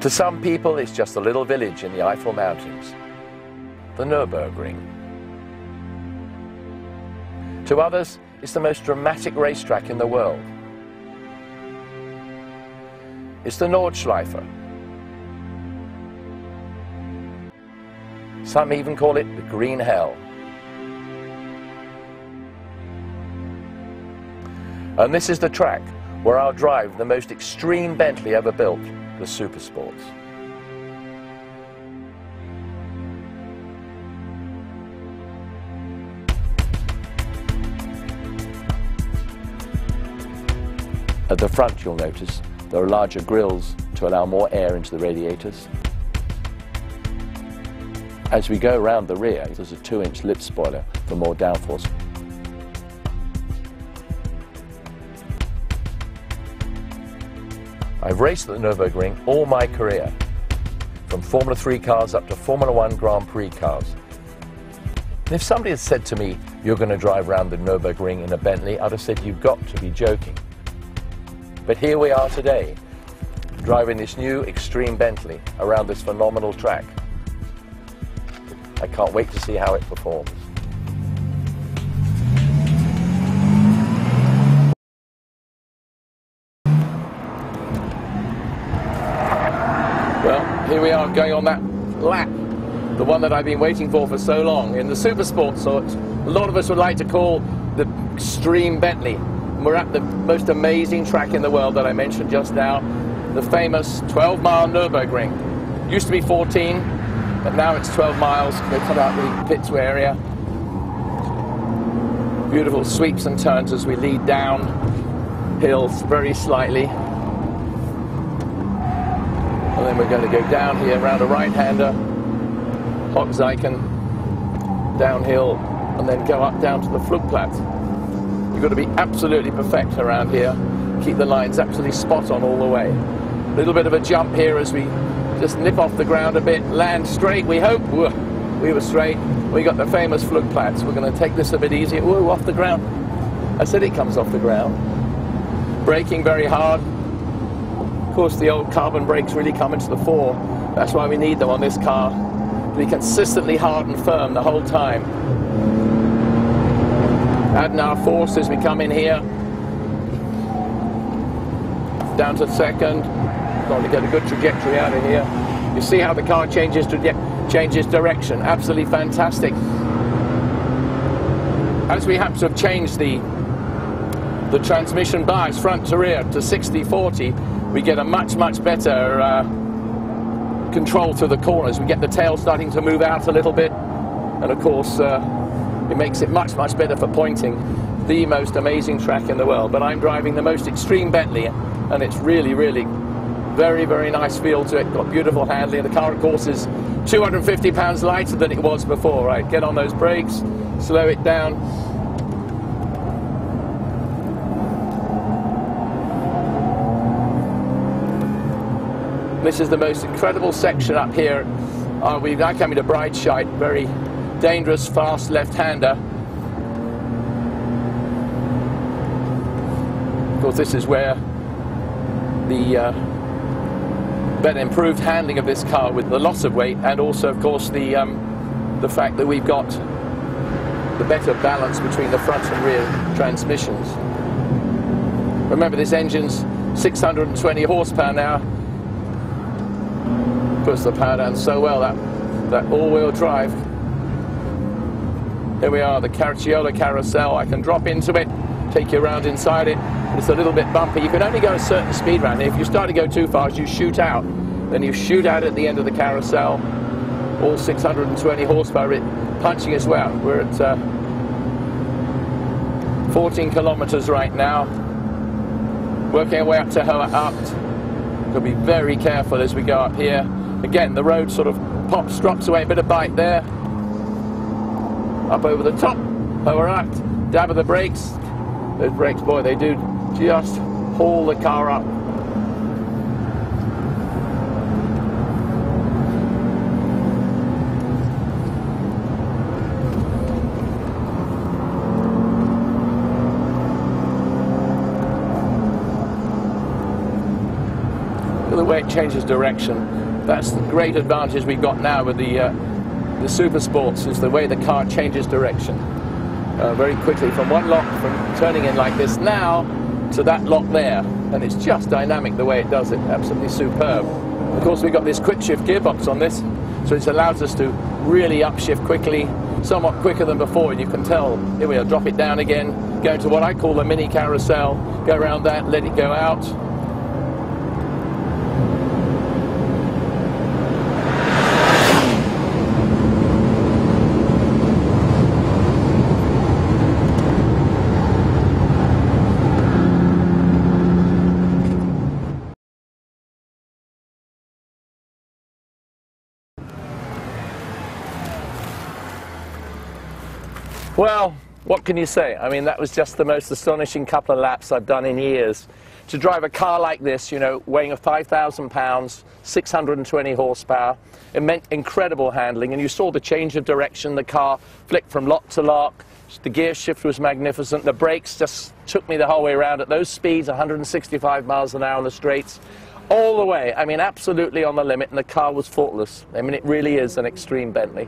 To some people, it's just a little village in the Eiffel Mountains, the Nurburgring. To others, it's the most dramatic racetrack in the world. It's the Nordschleife. Some even call it the Green Hell. And this is the track where I'll drive the most extreme Bentley ever built, the Supersports. At the front, you'll notice there are larger grills to allow more air into the radiators. As we go around the rear, there's a 2-inch lip spoiler for more downforce. I've raced at the Nurburgring all my career, from Formula 3 cars up to Formula 1 Grand Prix cars. And if somebody had said to me, you're going to drive around the Nurburgring in a Bentley, I'd have said, you've got to be joking. But here we are today, driving this new extreme Bentley around this phenomenal track. I can't wait to see how it performs. Well, here we are going on that lap, the one that I've been waiting for so long, in the Supersports, so a lot of us would like to call the extreme Bentley. We're at the most amazing track in the world that I mentioned just now, the famous 12-mile Nurburgring. Used to be 14, but now it's 12 miles. They cut out the pits area. Beautiful sweeps and turns as we lead down hills very slightly. And then we're going to go down here around a right-hander, Hochzeichen, downhill, and then go up down to the Flugplatz. You've got to be absolutely perfect around here. Keep the lines absolutely spot on all the way. A little bit of a jump here as we just nip off the ground a bit, land straight, we hope. We were straight. We got the famous Flugplatz. We're going to take this a bit easier. Whoa, off the ground. I said it comes off the ground. Braking very hard. Of course, the old carbon brakes really come into the fore. That's why we need them on this car. Be consistently hard and firm the whole time. Adding our force as we come in here. Down to second. Going to get a good trajectory out of here. You see how the car changes direction. Absolutely fantastic. As we happen to have changed the transmission bias front to rear to 60/40, we get a much better control through the corners. We get the tail starting to move out a little bit, and of course it makes it much better for pointing. The most amazing track in the world. But I'm driving the most extreme Bentley, and it's really very nice feel to it. Got beautiful handling. The car, of course, is 250 pounds lighter than it was before. Right, get on those brakes, slow it down. This is the most incredible section up here. We're now coming to Breitscheid, very dangerous, fast left-hander. Of course, this is where the better improved handling of this car with the loss of weight, and also, of course, the fact that we've got the better balance between the front and rear transmissions. Remember, this engine's 620 horsepower now. Puts the power down so well, that all-wheel drive. Here we are, the Caracciola carousel. I can drop into it, take you around inside it. It's a little bit bumpy. You can only go a certain speed around here. If you start to go too fast, you shoot out. Then you shoot out at the end of the carousel. All 620 horsepower punching as well. We're at 14 kilometers right now. Working our way up to Hohe Abt. We'll be very careful as we go up here. Again, the road sort of pops, drops away, a bit of bite there. Up over the top, Hohe Abt, dab of the brakes. Those brakes, boy, they do just haul the car up. Look at the way it changes direction. That's the great advantage we've got now with the Supersports, is the way the car changes direction very quickly from one lock, from turning in like this now to that lock there, and it's just dynamic the way it does it. Absolutely superb. Of course, we've got this quick shift gearbox on this, so it allows us to really upshift quickly, somewhat quicker than before, and you can tell. Here we are, drop it down again, go into what I call a mini carousel, go around that, let it go out. Well, what can you say? I mean, that was just the most astonishing couple of laps I've done in years. To drive a car like this, you know, weighing 5,000 pounds, 620 horsepower, it meant incredible handling, and you saw the change of direction. The car flicked from lock to lock. The gear shift was magnificent. The brakes just took me the whole way around at those speeds, 165 miles an hour on the straights, all the way. I mean, absolutely on the limit, and the car was faultless. I mean, it really is an extreme Bentley.